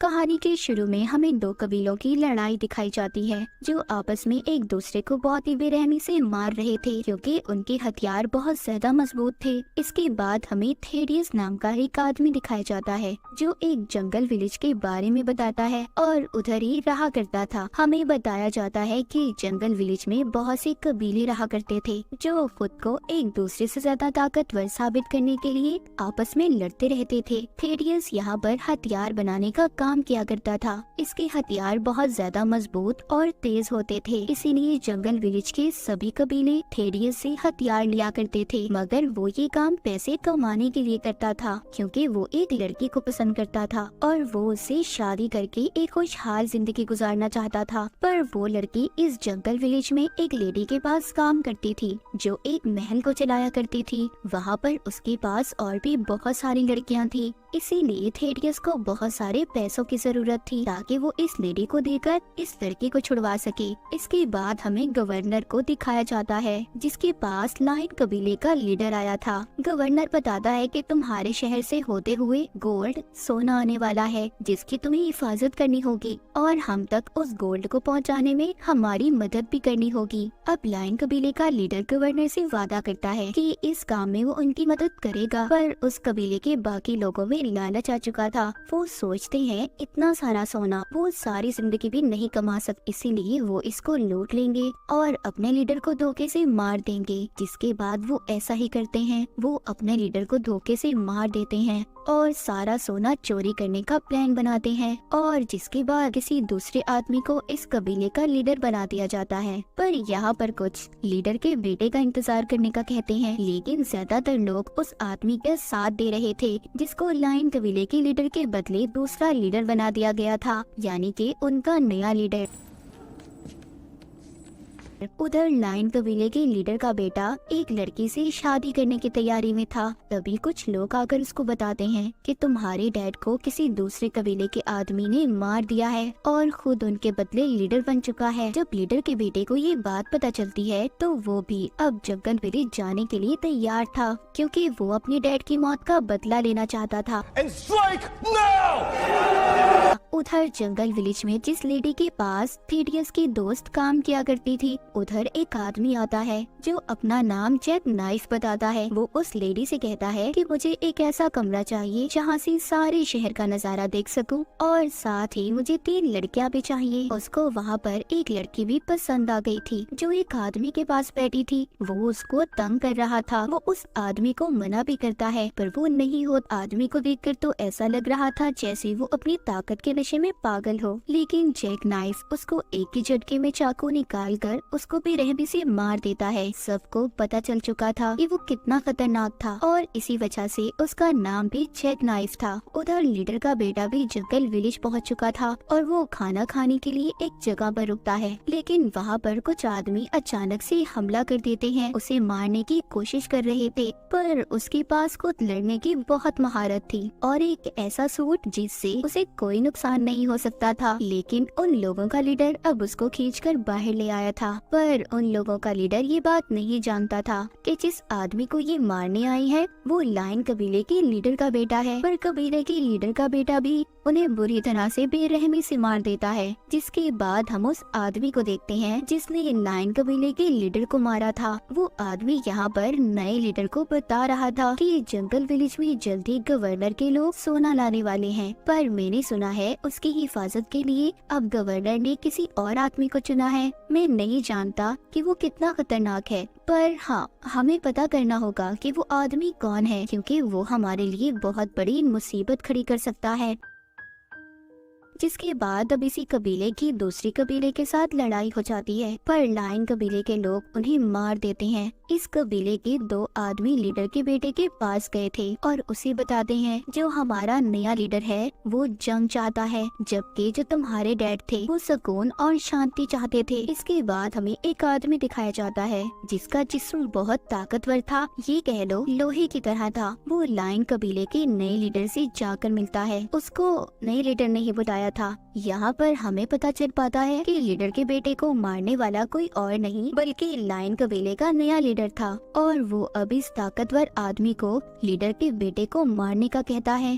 कहानी के शुरू में हमें दो कबीलों की लड़ाई दिखाई जाती है जो आपस में एक दूसरे को बहुत ही बेरहमी से मार रहे थे क्योंकि उनके हथियार बहुत ज्यादा मजबूत थे। इसके बाद हमें थेडियस नाम का एक आदमी दिखाया जाता है जो एक जंगल विलेज के बारे में बताता है और उधर ही रहा करता था। हमें बताया जाता है कि जंगल विलेज में बहुत से कबीले रहा करते थे जो खुद को एक दूसरे से ज्यादा ताकतवर साबित करने के लिए आपस में लड़ते रहते थे। थेडियस यहाँ पर हथियार बनाने का काम किया करता था। इसके हथियार बहुत ज्यादा मजबूत और तेज होते थे, इसीलिए जंगल विलेज के सभी कबीले थेडियस से हथियार लिया करते थे। मगर वो ये काम पैसे कमाने के लिए करता था क्योंकि वो एक लड़की को पसंद करता था और वो उससे शादी करके एक खुशहाल जिंदगी गुजारना चाहता था। पर वो लड़की इस जंगल विलेज में एक लेडी के पास काम करती थी जो एक महल को चलाया करती थी। वहाँ पर उसके पास और भी बहुत सारी लड़कियाँ थी, इसीलिए थेडियस को बहुत सारे पैसों की जरूरत थी ताकि वो इस लेडी को देकर इस लड़की को छुड़वा सके। इसके बाद हमें गवर्नर को दिखाया जाता है जिसके पास लाइन कबीले का लीडर आया था। गवर्नर बताता है कि तुम्हारे शहर से होते हुए गोल्ड सोना आने वाला है जिसकी तुम्हें हिफाजत करनी होगी और हम तक उस गोल्ड को पहुंचाने में हमारी मदद भी करनी होगी। अब लाइन कबीले का लीडर गवर्नर से वादा करता है कि इस काम में वो उनकी मदद करेगा, पर उस कबीले के बाकी लोगों में लालच आ चुका था। वो सोचते हैं इतना सारा सोना वो सारी जिंदगी भी नहीं कमा सकते, इसीलिए वो इसको लूट लेंगे और अपने लीडर को धोखे से मार देंगे। जिसके बाद वो ऐसा ही करते हैं, वो अपने लीडर को धोखे से मार देते हैं और सारा सोना चोरी करने का प्लान बनाते हैं और जिसके बाद किसी दूसरे आदमी को इस कबीले का लीडर बना दिया जाता है। पर यहाँ पर कुछ लीडर के बेटे का इंतजार करने का कहते हैं, लेकिन ज्यादातर लोग उस आदमी के साथ दे रहे थे जिसको लाइन कबीले के लीडर के बदले दूसरा लीडर बना दिया गया था, यानी कि उनका नया लीडर। उधर लाइन कबीले के लीडर का बेटा एक लड़की से शादी करने की तैयारी में था। तभी कुछ लोग आकर उसको बताते हैं कि तुम्हारे डैड को किसी दूसरे कबीले के आदमी ने मार दिया है और खुद उनके बदले लीडर बन चुका है। जब लीडर के बेटे को ये बात पता चलती है तो वो भी अब जंगल विलेज जाने के लिए तैयार था क्योंकि वो अपने डैड की मौत का बदला लेना चाहता था। उधर जंगल विलेज में जिस लेडी के पास थेडियस की दोस्त काम किया करती थी, उधर एक आदमी आता है जो अपना नाम जैक नाइफ बताता है। वो उस लेडी से कहता है कि मुझे एक ऐसा कमरा चाहिए जहाँ से सारे शहर का नजारा देख सकूं और साथ ही मुझे 3 लड़कियाँ भी चाहिए। उसको वहाँ पर एक लड़की भी पसंद आ गई थी जो एक आदमी के पास बैठी थी। वो उसको तंग कर रहा था। वो उस आदमी को मना भी करता है पर वो नहीं हो। आदमी को देखकर तो ऐसा लग रहा था जैसे वो अपनी ताकत के नशे में पागल हो, लेकिन जैक नाइफ उसको एक ही झटके में चाकू निकाल कर उसको बेरहमी से मार देता है। सबको पता चल चुका था कि वो कितना खतरनाक था और इसी वजह से उसका नाम भी जैक नाइफ था। उधर लीडर का बेटा भी जंगल विलेज पहुंच चुका था और वो खाना खाने के लिए एक जगह पर रुकता है, लेकिन वहाँ पर कुछ आदमी अचानक से हमला कर देते हैं। उसे मारने की कोशिश कर रहे थे पर उसके पास खुद लड़ने की बहुत महारत थी और एक ऐसा सूट जिससे उसे कोई नुकसान नहीं हो सकता था। लेकिन उन लोगों का लीडर अब उसको खींचकर बाहर ले आया था, पर उन लोगों का लीडर ये बात नहीं जानता था कि जिस आदमी को ये मारने आई है वो लाइन कबीले के लीडर का बेटा है। पर कबीले के लीडर का बेटा भी उन्हें बुरी तरह से बेरहमी से मार देता है। जिसके बाद हम उस आदमी को देखते हैं जिसने लाइन कबीले के लीडर को मारा था। वो आदमी यहाँ पर नए लीडर को बता रहा था कि जंगल विलेज में जल्दी गवर्नर के लोग सोना लाने वाले हैं, पर मैंने सुना है उसकी हिफाजत के लिए अब गवर्नर ने किसी और आदमी को चुना है। मैं नहीं जानता कि वो कितना खतरनाक है, पर हाँ हमें पता करना होगा कि वो आदमी कौन है क्योंकि वो हमारे लिए बहुत बड़ी मुसीबत खड़ी कर सकता है। जिसके बाद अब इसी कबीले की दूसरी कबीले के साथ लड़ाई हो जाती है, पर लाइन कबीले के लोग उन्हें मार देते हैं। इस कबीले के 2 आदमी लीडर के बेटे के पास गए थे और उसे बताते हैं जो हमारा नया लीडर है वो जंग चाहता है, जबकि जो तुम्हारे डैड थे वो सुकून और शांति चाहते थे। इसके बाद हमें एक आदमी दिखाया जाता है जिसका जिस्म बहुत ताकतवर था, ये कह लो लोहे की तरह था। वो लाइन कबीले के नए लीडर से जाकर मिलता है। उसको नए लीडर ने ही बताया था। यहाँ पर हमें पता चल पाता है कि लीडर के बेटे को मारने वाला कोई और नहीं बल्कि लाइन कबीले का नया लीडर था और वो अब इस ताकतवर आदमी को लीडर के बेटे को मारने का कहता है।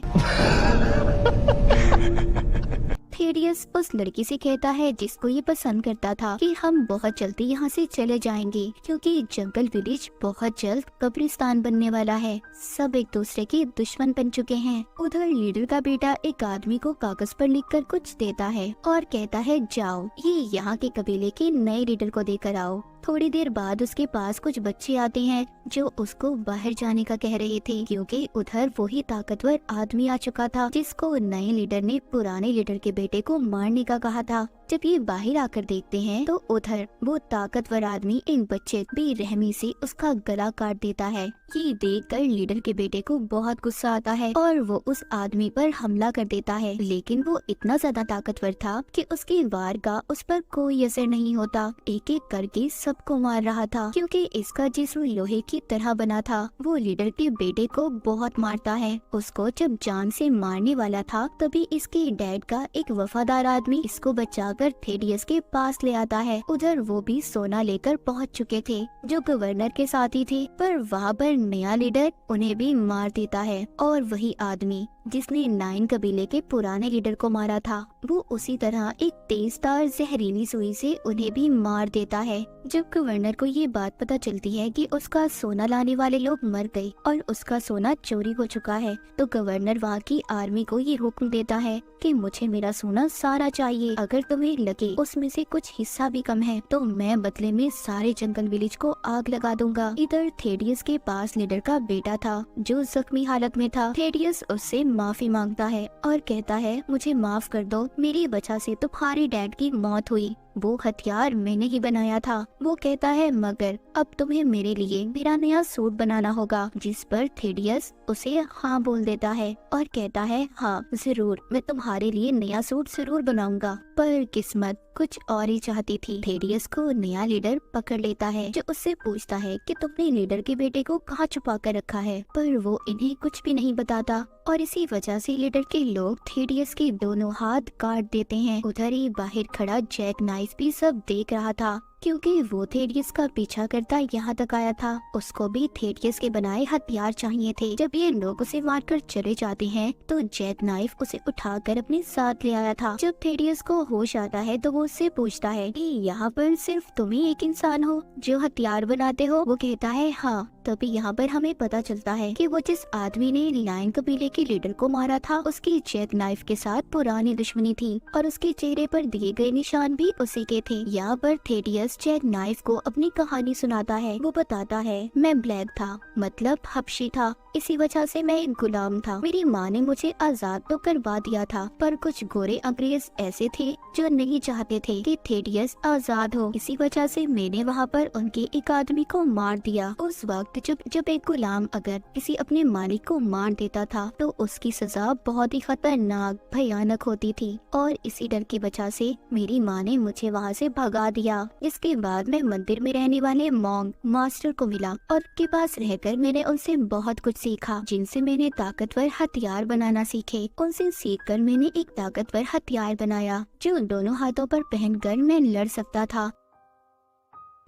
थेडियस उस लड़की से कहता है जिसको ये पसंद करता था कि हम बहुत जल्दी यहाँ से चले जाएंगे क्योंकि जंगल विलेज बहुत जल्द कब्रिस्तान बनने वाला है। सब एक दूसरे के दुश्मन बन चुके हैं। उधर लीडर का बेटा एक आदमी को कागज पर लिखकर कुछ देता है और कहता है जाओ ये यहाँ के कबीले के नए लीडर को देकर आओ। थोड़ी देर बाद उसके पास कुछ बच्चे आते हैं जो उसको बाहर जाने का कह रहे थे क्योंकि उधर वही ताकतवर आदमी आ चुका था जिसको नए लीडर ने पुराने लीडर के बेटे को मारने का कहा था। जब ये बाहर आकर देखते हैं तो उधर वो ताकतवर आदमी इन बच्चे बेरहमी से उसका गला काट देता है। ये देखकर लीडर के बेटे को बहुत गुस्सा आता है और वो उस आदमी पर हमला कर देता है, लेकिन वो इतना ज्यादा ताकतवर था कि उसके वार का उस पर कोई असर नहीं होता। एक एक करके सबको मार रहा था क्योंकि इसका जिस्म लोहे की तरह बना था। वो लीडर के बेटे को बहुत मारता है। उसको जब जान से मारने वाला था तभी इसके डैड का एक वफादार आदमी इसको बचाकर थेडियस के पास ले आता है। उधर वो भी सोना लेकर पहुंच चुके थे जो गवर्नर के साथ ही थे, पर वहाँ पर नया लीडर उन्हें भी मार देता है और वही आदमी जिसने 9 कबीले के पुराने लीडर को मारा था वो उसी तरह एक तेजधार जहरीली सुई से उन्हें भी मार देता है। जब गवर्नर को ये बात पता चलती है कि उसका सोना लाने वाले लोग मर गए और उसका सोना चोरी हो चुका है तो गवर्नर वहाँ की आर्मी को ये हुक्म देता है कि मुझे मेरा सोना सारा चाहिए। अगर तुम्हें लगे उसमें से कुछ हिस्सा भी कम है तो मैं बदले में सारे जंगल विलेज को आग लगा दूंगा। इधर थेडियस के पास लीडर का बेटा था जो जख्मी हालत में था। थेडियस उससे माफी मांगता है और कहता है मुझे माफ कर दो, मेरी वजह से तुम्हारे डैड की मौत हुई, वो हथियार मैंने ही बनाया था। वो कहता है मगर अब तुम्हें मेरे लिए मेरा नया सूट बनाना होगा, जिस पर थेडियस उसे हाँ बोल देता है और कहता है हाँ जरूर, मैं तुम्हारे लिए नया सूट जरूर बनाऊंगा। पर किस्मत कुछ और ही चाहती थी। थेडियस को नया लीडर पकड़ लेता है जो उससे पूछता है कि तुमने लीडर के बेटे को कहाँ छुपा कर रखा है, पर वो इन्हें कुछ भी नहीं बताता और इसी वजह से लीडर के लोग थेडियस के दोनों हाथ काट देते हैं। उधर ही बाहर खड़ा जैक नाइफ भी सब देख रहा था क्योंकि वो थेडियस का पीछा करता यहाँ तक आया था। उसको भी थेडियस के बनाए हथियार चाहिए थे। जब ये लोग उसे मारकर चले जाते हैं तो जैक नाइफ उसे उठाकर अपने साथ ले आया था। जब थेडियस को होश आता है तो वो उससे पूछता है कि यहाँ पर सिर्फ तुम ही एक इंसान हो जो हथियार बनाते हो। वो कहता है हाँ। तभी यहाँ पर हमें पता चलता है कि वो जिस आदमी ने लायन कबीले के लीडर को मारा था उसकी जैक नाइफ के साथ पुरानी दुश्मनी थी और उसके चेहरे पर दिए गए निशान भी उसी के थे। यहाँ पर थेडियस जैक नाइफ को अपनी कहानी सुनाता है। वो बताता है मैं ब्लैक था, मतलब हबशी था, इसी वजह से मैं एक गुलाम था। मेरी माँ ने मुझे आजाद तो करवा दिया था पर कुछ गोरे अंग्रेज ऐसे थे जो नहीं चाहते थे कि थेडियस आजाद हो। इसी वजह से मैंने वहाँ पर उनके एक आदमी को मार दिया। उस वक्त जब एक गुलाम अगर किसी अपने मालिक को मार देता था तो उसकी सजा बहुत ही खतरनाक भयानक होती थी और इसी डर की वजह से मेरी माँ ने मुझे वहाँ से भगा दिया। इसके बाद मैं मंदिर में रहने वाले मॉन्क मास्टर को मिला और उनके पास रहकर मैंने उनसे बहुत कुछ सीखा, जिनसे मैंने ताकतवर हथियार बनाना सीखे। उनसे सीखकर मैंने एक ताकतवर हथियार बनाया जो दोनों हाथों पर पहनकर मैं लड़ सकता था।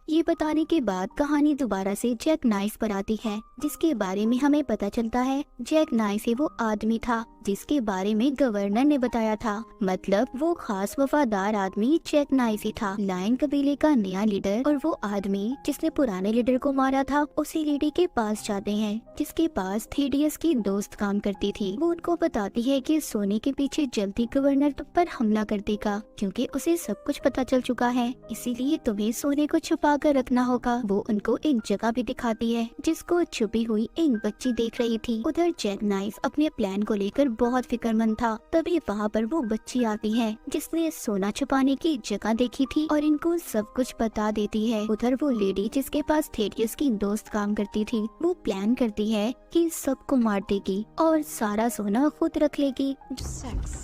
ये बताने के बाद कहानी दोबारा से जैक नाइफ पर आती है जिसके बारे में हमें पता चलता है जैक नाइफ वो आदमी था जिसके बारे में गवर्नर ने बताया था। मतलब वो खास वफादार आदमी जैक नाइफ ही था, लायन कबीले का नया लीडर। और वो आदमी जिसने पुराने लीडर को मारा था उसी लेडी के पास जाते हैं जिसके पास थेडियस की दोस्त काम करती थी। वो उनको बताती है कि सोने के पीछे जल्दी गवर्नर तुम पर हमला कर देगा क्योंकि उसे सब कुछ पता चल चुका है, इसीलिए तुम्हें सोने को छुपा कर रखना होगा। वो उनको एक जगह भी दिखाती है जिसको छुपी हुई एक बच्ची देख रही थी। उधर जैक नाइफ अपने प्लान को लेकर बहुत फिक्रमंद था। तभी वहाँ पर वो बच्ची आती है जिसने सोना छुपाने की जगह देखी थी और इनको सब कुछ बता देती है। उधर वो लेडी जिसके पास थेडियस की दोस्त काम करती थी वो प्लान करती है कि सबको मार देगी और सारा सोना खुद रख लेगी। Sex,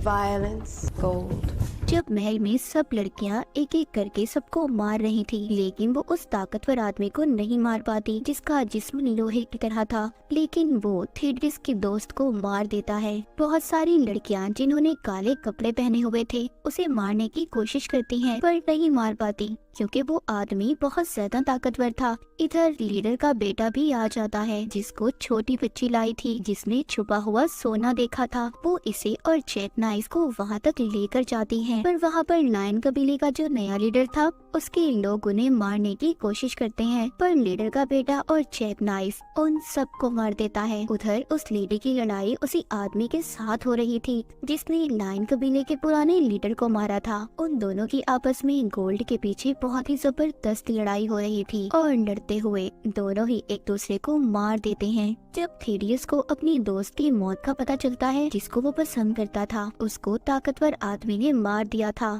violence, gold. जब महल में सब लड़कियां एक एक करके सबको मार रही थी, लेकिन वो उस ताकतवर आदमी को नहीं मार पाती जिसका जिस्म लोहे की तरह था। लेकिन वो थेड्रिस के दोस्त को मार देता है। बहुत सारी लड़कियां जिन्होंने काले कपड़े पहने हुए थे उसे मारने की कोशिश करती हैं, पर नहीं मार पाती क्योंकि वो आदमी बहुत ज्यादा ताकतवर था। इधर लीडर का बेटा भी आ जाता है जिसको छोटी बच्ची लाई थी जिसने छुपा हुआ सोना देखा था। वो इसे और जैक नाइफ को वहाँ तक लेकर जाती है, पर वहाँ पर लायन कबीले का जो नया लीडर था उसके लोग उन्हें मारने की कोशिश करते हैं, पर लीडर का बेटा और जैक नाइफ उन सबको मार देता है। उधर उस लेडी की लड़ाई उसी आदमी के साथ हो रही थी जिसने लायन कबीले के पुराने लीडर को मारा था। उन दोनों की आपस में गोल्ड के पीछे बहुत ही जबरदस्त लड़ाई हो रही थी और लड़ते हुए दोनों ही एक दूसरे को मार देते हैं। जब थेडियस को अपनी दोस्त की मौत का पता चलता है जिसको वो पसंद करता था, उसको ताकतवर आदमी ने मार दिया था।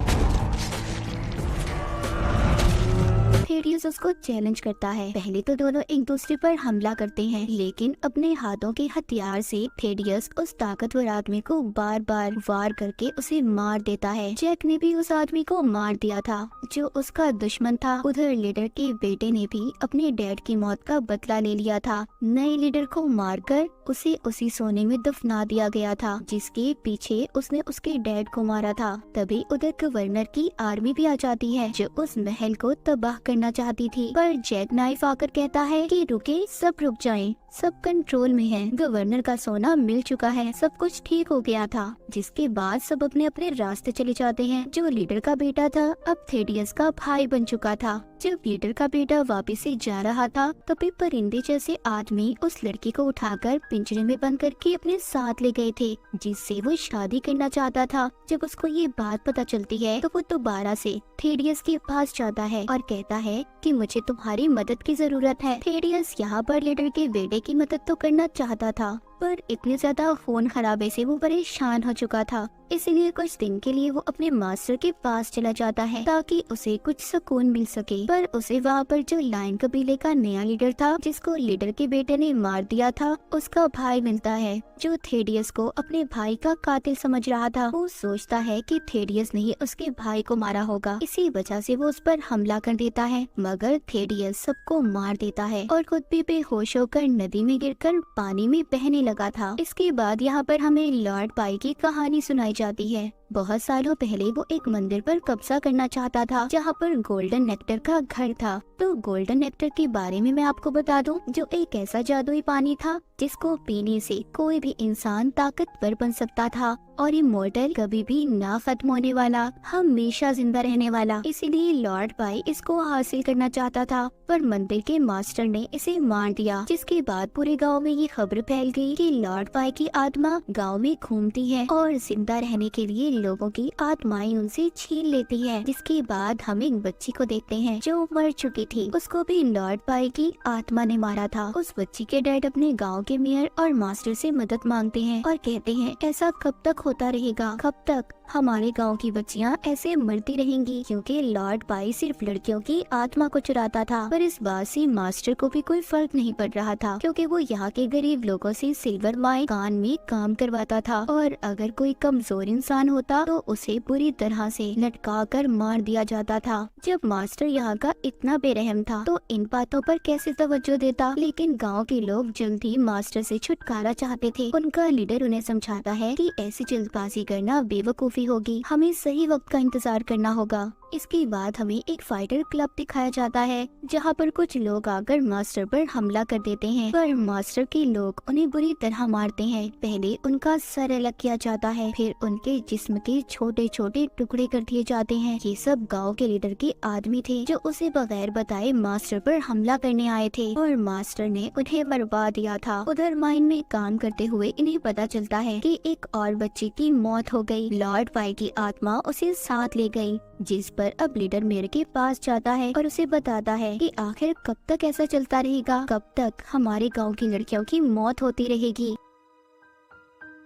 थेडियस उसको चैलेंज करता है। पहले तो दोनों एक दूसरे पर हमला करते हैं, लेकिन अपने हाथों के हथियार से थेडियस उस ताकतवर आदमी को बार बार वार करके उसे मार देता है। जैक ने भी उस आदमी को मार दिया था जो उसका दुश्मन था। उधर लीडर के बेटे ने भी अपने डैड की मौत का बदला ले लिया था। नए लीडर को मारकर उसे उसी सोने में दफना दिया गया था जिसके पीछे उसने उसके डैड को मारा था। तभी उधर गवर्नर की आर्मी भी आ जाती है जो उस महल को तबाह करना चाहती थी, पर जैक नाइफ आकर कहता है कि रुके, सब रुक जाएं, सब कंट्रोल में है, गवर्नर का सोना मिल चुका है, सब कुछ ठीक हो गया था। जिसके बाद सब अपने अपने रास्ते चले जाते हैं। जो लीडर का बेटा था अब थेडियस का भाई बन चुका था। जब लीडर का बेटा वापस से जा रहा था तभी परिंदे जैसे आदमी उस लड़की को उठाकर पिंजरे में बंद करके अपने साथ ले गए थे जिससे वो शादी करना चाहता था। जब उसको ये बात पता चलती है तो वो दोबारा से थेडियस के पास जाता है और कहता है कि मुझे तुम्हारी मदद की जरूरत है। थेडियस यहाँ पर लीडर के बेटे की मदद तो करना चाहता था, पर इतने ज्यादा खून खराबे से वो परेशान हो चुका था, इसीलिए कुछ दिन के लिए वो अपने मास्टर के पास चला जाता है ताकि उसे कुछ सुकून मिल सके। पर उसे वहाँ पर जो लायन कबीले का नया लीडर था जिसको लीडर के बेटे ने मार दिया था उसका भाई मिलता है जो थेडियस को अपने भाई का कातिल समझ रहा था। वो सोचता है कि थेडियस ने ही उसके भाई को मारा होगा, इसी वजह से वो उस पर हमला कर देता है, मगर थेडियस सबको मार देता है और खुद भी बेहोश होकर नदी में गिरकर पानी में बहने लगा था। इसके बाद यहाँ पर हमें लॉर्ड पाई की कहानी सुनाई जाती है। बहुत सालों पहले वो एक मंदिर पर कब्जा करना चाहता था जहाँ पर गोल्डन नेक्टर का घर था। तो गोल्डन नेक्टर के बारे में मैं आपको बता दूं, जो एक ऐसा जादुई पानी था जिसको पीने से कोई भी इंसान ताकतवर बन सकता था और इमॉर्टल, कभी भी ना खत्म होने वाला, हमेशा जिंदा रहने वाला। इसीलिए लॉर्ड पाई इसको हासिल करना चाहता था, पर मंदिर के मास्टर ने इसे मार दिया। जिसके बाद पूरे गांव में ये खबर फैल गई कि लॉर्ड पाई की आत्मा गांव में घूमती है और जिंदा रहने के लिए लोगों की आत्माएं उनसे छीन लेती है। जिसके बाद हम एक बच्ची को देखते हैं जो मर चुकी थी, उसको भी लॉर्ड पाई की आत्मा ने मारा था। उस बच्ची के डैड अपने गांव के मेयर और मास्टर से मदद मांगते हैं और कहते हैं ऐसा कब तक होता रहेगा, कब तक हमारे गांव की बच्चियां ऐसे मरती रहेंगी, क्योंकि लॉर्ड पाई सिर्फ लड़कियों की आत्मा को चुराता था। पर इस बात से मास्टर को भी कोई फर्क नहीं पड़ रहा था क्योंकि वो यहाँ के गरीब लोगों से सिल्वर माइन कान में काम करवाता था और अगर कोई कमजोर इंसान होता तो उसे बुरी तरह से लटका कर मार दिया जाता था। जब मास्टर यहाँ का इतना बेरहम था तो इन बातों पर कैसे तवज्जो देता, लेकिन गाँव के लोग जल्द ही मास्टर से छुटकारा चाहते थे। उनका लीडर उन्हें समझाता है कि ऐसी जल्दबाजी करना बेवकूफी होगी, हमें सही वक्त का इंतजार करना होगा। इसके बाद हमें एक फाइटर क्लब दिखाया जाता है जहाँ पर कुछ लोग आकर मास्टर पर हमला कर देते हैं, पर मास्टर के लोग उन्हें बुरी तरह मारते हैं। पहले उनका सर अलग किया जाता है, फिर उनके जिस्म के छोटे छोटे टुकड़े कर दिए जाते हैं। ये सब गांव के लीडर के आदमी थे जो उसे बगैर बताए मास्टर पर हमला करने आए थे और मास्टर ने उन्हें मरवा दिया था। उधर माइन में काम करते हुए इन्हें पता चलता है कि एक और बच्ची की मौत हो गई। लॉर्ड पाई की आत्मा उसे साथ ले गई, जिस पर अब लीडर मेयर के पास जाता है और उसे बताता है कि आखिर कब तक ऐसा चलता रहेगा, कब तक हमारे गांव की लड़कियों की मौत होती रहेगी।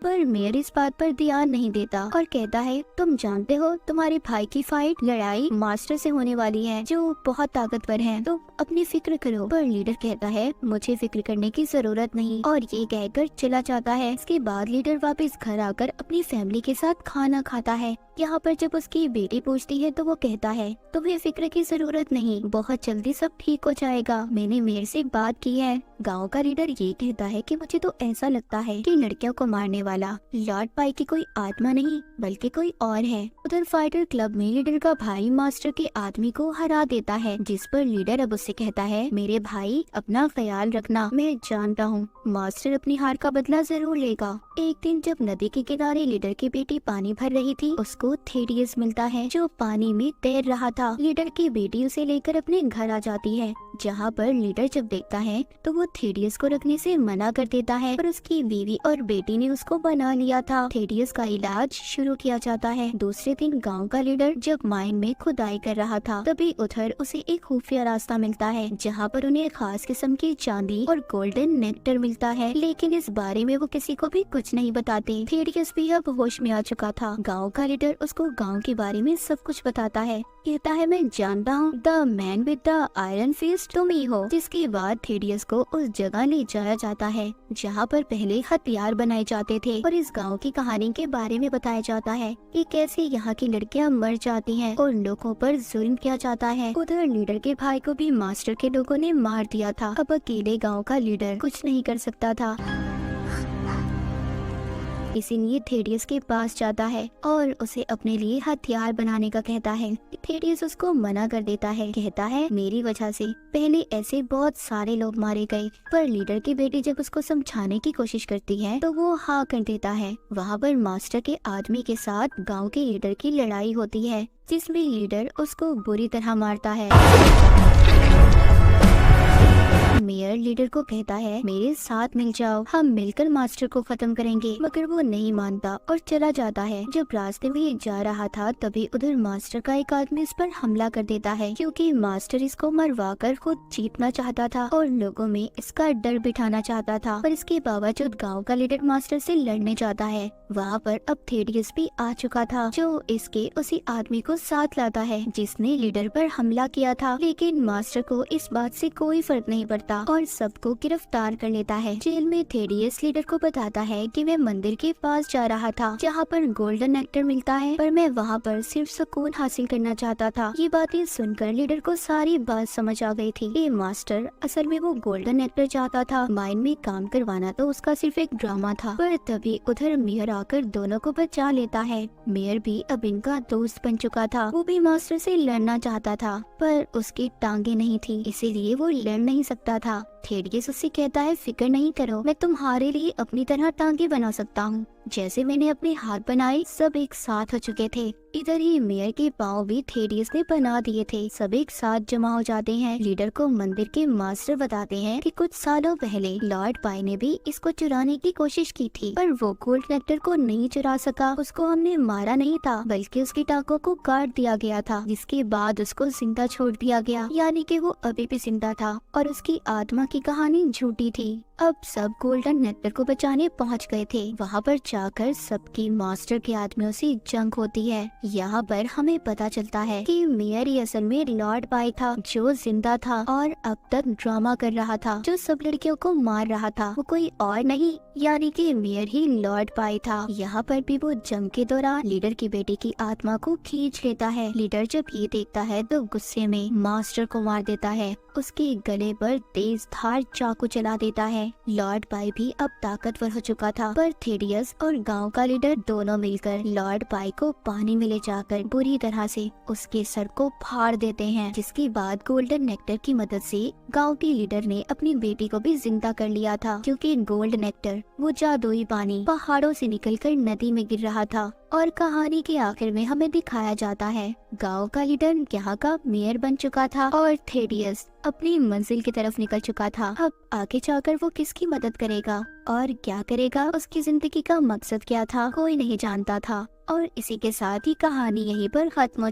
पर मेयर इस बात पर ध्यान नहीं देता और कहता है तुम जानते हो तुम्हारे भाई की फाइट लड़ाई मास्टर से होने वाली है जो बहुत ताकतवर है, तो अपनी फिक्र करो। पर लीडर कहता है मुझे फिक्र करने की जरूरत नहीं और ये कहकर चला जाता है। इसके बाद लीडर वापस घर आकर अपनी फैमिली के साथ खाना खाता है। यहाँ पर जब उसकी बेटी पूछती है तो वो कहता है तुम्हें फिक्र की जरूरत नहीं, बहुत जल्दी सब ठीक हो जाएगा, मैंने मेयर से बात की है। गांव का लीडर ये कहता है कि मुझे तो ऐसा लगता है कि लड़कियों को मारने वाला लॉर्ड पाई की कोई आत्मा नहीं बल्कि कोई और है। उधर फाइटर क्लब में लीडर का भाई मास्टर के आदमी को हरा देता है, जिस पर लीडर अब उससे कहता है मेरे भाई अपना ख्याल रखना, मैं जानता हूँ मास्टर अपनी हार का बदला जरूर लेगा। एक दिन जब नदी के किनारे लीडर की बेटी पानी भर रही थी, उसको थेडियस मिलता है जो पानी में तैर रहा था। लीडर की बेटी उसे लेकर अपने घर आ जाती है, जहाँ पर लीडर जब देखता है तो वो थेडियस को रखने से मना कर देता है, पर उसकी बीवी और बेटी ने उसको बना लिया था। थेडियस का इलाज शुरू किया जाता है। दूसरे दिन गांव का लीडर जब माइन में खुदाई कर रहा था, तभी उधर उसे एक खुफिया रास्ता मिलता है, जहाँ पर उन्हें खास किस्म की चांदी और गोल्डन नेक्टर मिलता है, लेकिन इस बारे में वो किसी को भी कुछ नहीं बताते। थेडियस भी अब होश में आ चुका था। गाँव का लीडर उसको गाँव के बारे में सब कुछ बताता है, कहता है मैं जानता हूँ the man with the iron fist तुम ही हो। जिसके बाद थेडियस को उस जगह ले जाया जाता है जहाँ पर पहले हथियार बनाए जाते थे, और इस गांव की कहानी के बारे में बताया जाता है कि कैसे यहाँ की लड़कियाँ मर जाती हैं और लोगों पर जुल्म किया जाता है। उधर लीडर के भाई को भी मास्टर के लोगों ने मार दिया था। अब अकेले गाँव का लीडर कुछ नहीं कर सकता था, इसीलिए थेडियस के पास जाता है और उसे अपने लिए हथियार बनाने का कहता है। थेडियस उसको मना कर देता है, कहता है मेरी वजह से पहले ऐसे बहुत सारे लोग मारे गए। पर लीडर की बेटी जब उसको समझाने की कोशिश करती है तो वो हाँ कर देता है। वहाँ पर मास्टर के आदमी के साथ गांव के लीडर की लड़ाई होती है, जिसमें लीडर उसको बुरी तरह मारता है। मेयर लीडर को कहता है मेरे साथ मिल जाओ, हम मिलकर मास्टर को खत्म करेंगे, मगर वो नहीं मानता और चला जाता है। जब रास्ते में जा रहा था तभी उधर मास्टर का एक आदमी इस पर हमला कर देता है, क्योंकि मास्टर इसको मरवा कर खुद जीतना चाहता था और लोगों में इसका डर बिठाना चाहता था। पर इसके बावजूद गाँव का लीडर मास्टर से लड़ने जाता है। वहाँ पर अब थेडियस भी आ चुका था, जो इसके उसी आदमी को साथ लाता है जिसने लीडर पर हमला किया था। लेकिन मास्टर को इस बात से कोई फर्क नहीं पड़ता और सबको गिरफ्तार कर लेता है। जेल में थेडियस लीडर को बताता है कि मैं मंदिर के पास जा रहा था जहाँ पर गोल्डन नेक्टर मिलता है, पर मैं वहाँ पर सिर्फ सुकून हासिल करना चाहता था। ये बातें सुनकर लीडर को सारी बात समझ आ गई थी। ये मास्टर असल में वो गोल्डन नेक्टर चाहता था, माइन में काम करवाना तो उसका सिर्फ एक ड्रामा था। पर तभी उधर मेयर आकर दोनों को बचा लेता है। मेयर भी अब इनका दोस्त बन चुका था। वो भी मास्टर से लड़ना चाहता था, पर उसकी टांगे नहीं थी, इसीलिए वो लड़ नहीं सकता था। थेडियस उससे कहता है फिक्र नहीं करो, मैं तुम्हारे लिए अपनी तरह टांगे बना सकता हूँ, जैसे मैंने अपने हाथ बनाए सब एक साथ हो चुके थे। इधर ही मेयर के पाँव भी थेडियस ने बना दिए थे, सब एक साथ जमा हो जाते हैं। लीडर को मंदिर के मास्टर बताते हैं कि कुछ सालों पहले लॉर्ड पाई ने भी इसको चुराने की कोशिश की थी, पर वो गोल्ड नेक्टर को नहीं चुरा सका। उसको हमने मारा नहीं था, बल्कि उसकी टांगों को काट दिया गया था, जिसके बाद उसको जिंदा छोड़ दिया गया, यानी कि वो अभी भी जिंदा था और उसकी आत्मा की कहानी झूठी थी। अब सब गोल्डन नेक्टर को बचाने पहुंच गए थे। वहां पर जाकर सबकी मास्टर के आदमियों से जंग होती है। यहाँ पर हमें पता चलता है कि मेयर ही असल में लॉर्ड पाई था, जो जिंदा था और अब तक ड्रामा कर रहा था, जो सब लड़कियों को मार रहा था। वो कोई और नहीं, यानी कि मेयर ही लॉर्ड पाई था। यहाँ पर भी वो जंग के दौरान लीडर की बेटी की आत्मा को खींच लेता है। लीडर जब ये देखता है तो गुस्से में मास्टर को मार देता है, उसके गले पर तेज धार चाकू चला देता है। लॉर्ड पाई भी अब ताकतवर हो चुका था, पर थेडियस और गांव का लीडर दोनों मिलकर लॉर्ड पाई को पानी में ले जाकर बुरी तरह से उसके सर को फाड़ देते हैं, जिसके बाद गोल्डन नेक्टर की मदद से गांव के लीडर ने अपनी बेटी को भी जिंदा कर लिया था, क्योंकि गोल्ड नेक्टर वो जादुई पानी पहाड़ों से निकलकर नदी में गिर रहा था। और कहानी के आखिर में हमें दिखाया जाता है गांव का लीडर यहाँ का मेयर बन चुका था और थेडियस अपनी मंजिल की तरफ निकल चुका था। अब आगे जाकर वो किसकी मदद करेगा और क्या करेगा, उसकी जिंदगी का मकसद क्या था, कोई नहीं जानता था। और इसी के साथ ही कहानी यहीं पर खत्म हो